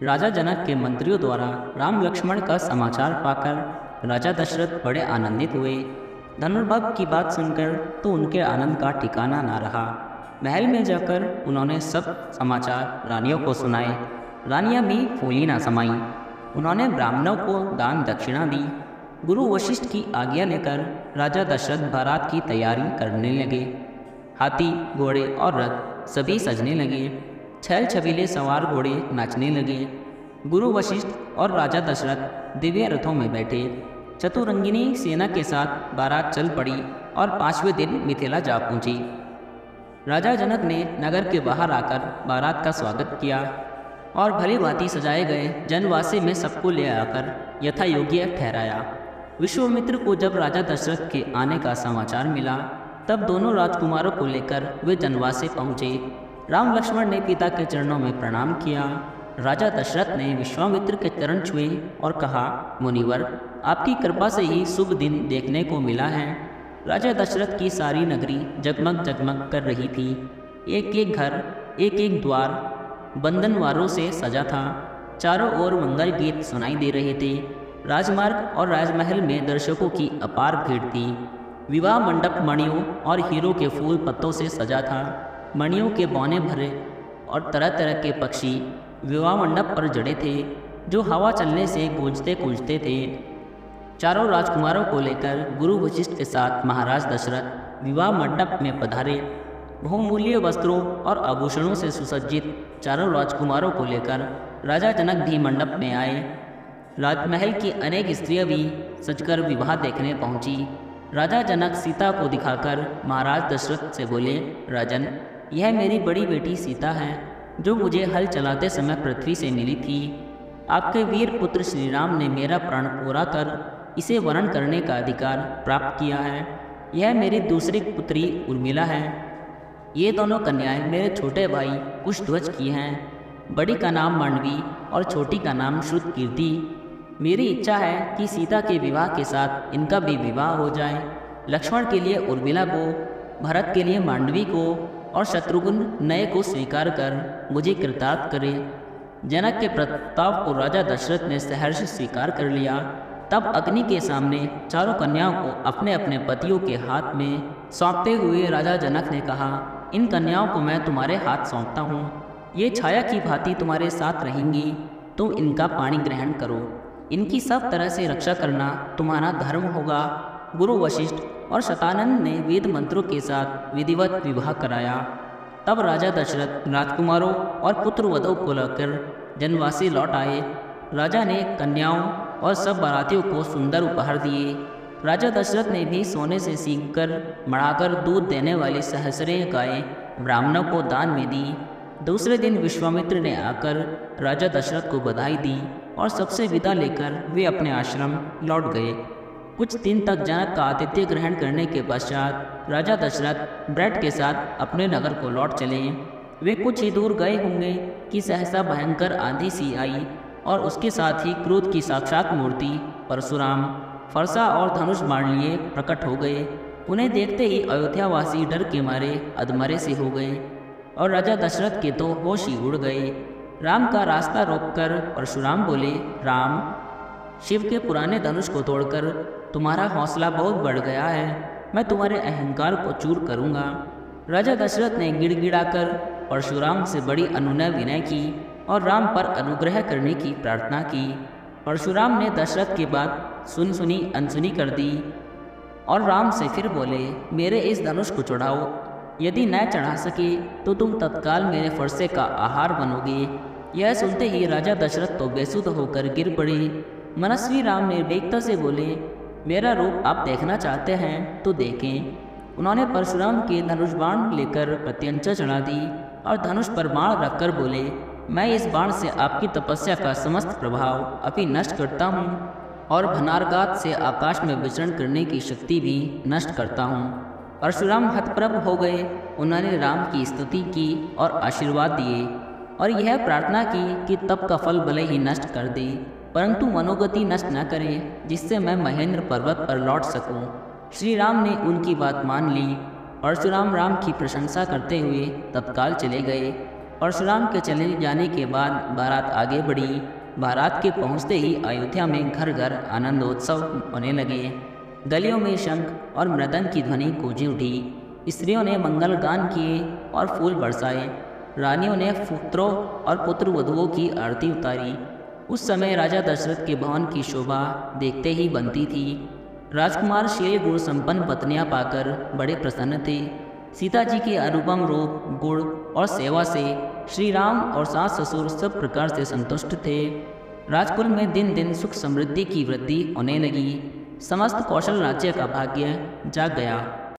राजा जनक के मंत्रियों द्वारा राम लक्ष्मण का समाचार पाकर राजा दशरथ बड़े आनंदित हुए। धनुर्भव की बात सुनकर तो उनके आनंद का ठिकाना ना रहा। महल में जाकर उन्होंने सब समाचार रानियों को सुनाए। रानियां भी फूली ना समाईं। उन्होंने ब्राह्मणों को दान दक्षिणा दी। गुरु वशिष्ठ की आज्ञा लेकर राजा दशरथ बारात की तैयारी करने लगे। हाथी, घोड़े और रथ सभी सजने लगे। छल छबीले सवार घोड़े नाचने लगे। गुरु वशिष्ठ और राजा दशरथ दिव्य रथों में बैठे चतुरंगिनी सेना के साथ बारात चल पड़ी और 5वें दिन मिथिला जा पहुंची। राजा जनक ने नगर के बाहर आकर बारात का स्वागत किया और भली भांति सजाए गए जनवासे में सबको ले आकर यथा योग्य ठहराया। विश्वामित्र को जब राजा दशरथ के आने का समाचार मिला तब दोनों राजकुमारों को लेकर वे जनवासे पहुँचे। राम लक्ष्मण ने पिता के चरणों में प्रणाम किया। राजा दशरथ ने विश्वामित्र के चरण छुए और कहा, मुनिवर, आपकी कृपा से ही शुभ दिन देखने को मिला है। राजा दशरथ की सारी नगरी जगमग जगमग कर रही थी। एक एक घर, एक एक द्वार बंधनवारों से सजा था। चारों ओर मंगल गीत सुनाई दे रहे थे। राजमार्ग और राजमहल में दर्शकों की अपार भीड़ थी। विवाह मंडप मणियों और हीरो के फूल पत्तों से सजा था। मणियों के बौने भरे और तरह तरह के पक्षी विवाह मंडप पर जड़े थे, जो हवा चलने से गूंजते गूंजते थे। चारों राजकुमारों को लेकर गुरु वशिष्ठ के साथ महाराज दशरथ विवाह मंडप में पधारे। बहुमूल्य वस्त्रों और आभूषणों से सुसज्जित चारों राजकुमारों को लेकर राजा जनक भी मंडप में आए। राजमहल की अनेक स्त्रियां भी सजकर विवाह देखने पहुंची। राजा जनक सीता को दिखाकर महाराज दशरथ से बोले, राजन, यह मेरी बड़ी बेटी सीता है, जो मुझे हल चलाते समय पृथ्वी से मिली थी। आपके वीर पुत्र श्री राम ने मेरा प्राण पूरा कर इसे वरण करने का अधिकार प्राप्त किया है। यह मेरी दूसरी पुत्री उर्मिला है। ये दोनों कन्याएं मेरे छोटे भाई कुशध्वज की हैं। बड़ी का नाम मांडवी और छोटी का नाम श्रुतकीर्ति। मेरी इच्छा है कि सीता के विवाह के साथ इनका भी विवाह हो जाए। लक्ष्मण के लिए उर्मिला को, भरत के लिए मांडवी को और शत्रुघ्न नए को स्वीकार कर मुझे कृतार्थ करे। जनक के प्रस्ताव को राजा दशरथ ने सहर्ष स्वीकार कर लिया। तब अग्नि के सामने चारों कन्याओं को अपने अपने पतियों के हाथ में सौंपते हुए राजा जनक ने कहा, इन कन्याओं को मैं तुम्हारे हाथ सौंपता हूँ। ये छाया की भांति तुम्हारे साथ रहेंगी। तुम इनका पाणी ग्रहण करो। इनकी सब तरह से रक्षा करना तुम्हारा धर्म होगा। गुरु वशिष्ठ और शतानंद ने वेद मंत्रों के साथ विधिवत विवाह कराया। तब राजा दशरथ राजकुमारों और पुत्रवधों को लेकर जनवासी लौट आए। राजा ने कन्याओं और सब बारातियों को सुंदर उपहार दिए। राजा दशरथ ने भी सोने से सींचकर मढ़ाकर दूध देने वाली सहस्रें गायें ब्राह्मणों को दान में दी। दूसरे दिन विश्वामित्र ने आकर राजा दशरथ को बधाई दी और सबसे विदा लेकर वे अपने आश्रम लौट गए। कुछ दिन तक जनक का आतिथ्य ग्रहण करने के पश्चात राजा दशरथ ब्रट के साथ अपने नगर को लौट चले। वे कुछ ही दूर गए होंगे कि सहसा भयंकर आंधी सी आई और उसके साथ ही क्रोध की साक्षात मूर्ति परशुराम फरसा और धनुष बाण लिए प्रकट हो गए। उन्हें देखते ही अयोध्यावासी डर के मारे अधमरे से हो गए और राजा दशरथ के तो होश ही उड़ गए। राम का रास्ता रोककर परशुराम बोले, राम, शिव के पुराने धनुष को तोड़कर तुम्हारा हौसला बहुत बढ़ गया है। मैं तुम्हारे अहंकार को चूर करूँगा। राजा दशरथ ने गिड़गिड़ाकर परशुराम से बड़ी अनुनय विनय की और राम पर अनुग्रह करने की प्रार्थना की। परशुराम ने दशरथ की बात सुनी अनसुनी कर दी और राम से फिर बोले, मेरे इस धनुष को चढ़ाओ। यदि न चढ़ा सके तो तुम तत्काल मेरे फरसे का आहार बनोगे। यह सुनते ही राजा दशरथ तो बेसुध होकर गिर पड़े। मनस्वी राम ने वेगता से बोले, मेरा रूप आप देखना चाहते हैं तो देखें। उन्होंने परशुराम के धनुष बाण लेकर प्रत्यंचा चढ़ा दी और धनुष पर बाण रखकर बोले, मैं इस बाण से आपकी तपस्या का समस्त प्रभाव अभी नष्ट करता हूँ और भनारघात से आकाश में विचरण करने की शक्ति भी नष्ट करता हूँ। परशुराम हतप्रभ हो गए। उन्होंने राम की स्तुति की और आशीर्वाद दिए और यह प्रार्थना की कि तप का फल भले ही नष्ट कर दे, परंतु मनोगति नष्ट न करे, जिससे मैं महेंद्र पर्वत पर लौट सकूं। श्री राम ने उनकी बात मान ली। परशुराम राम की प्रशंसा करते हुए तत्काल चले गए। परशुराम के चले जाने के बाद बारात आगे बढ़ी। बारात के पहुंचते ही अयोध्या में घर घर आनंदोत्सव होने लगे। गलियों में शंख और मृदंग की ध्वनि गूंजी उठी। स्त्रियों ने मंगल गान किए और फूल बरसाए। रानियों ने पुत्रों और पुत्र वधुओं की आरती उतारी। उस समय राजा दशरथ के भवन की शोभा देखते ही बनती थी। राजकुमार शील गुण संपन्न पत्नियां पाकर बड़े प्रसन्न थे। सीता जी के अनुपम रूप, गुण और सेवा से श्री राम और सास ससुर सब प्रकार से संतुष्ट थे। राजकुल में दिन दिन सुख समृद्धि की वृद्धि होने लगी। समस्त कौशल राज्य का भाग्य जाग गया।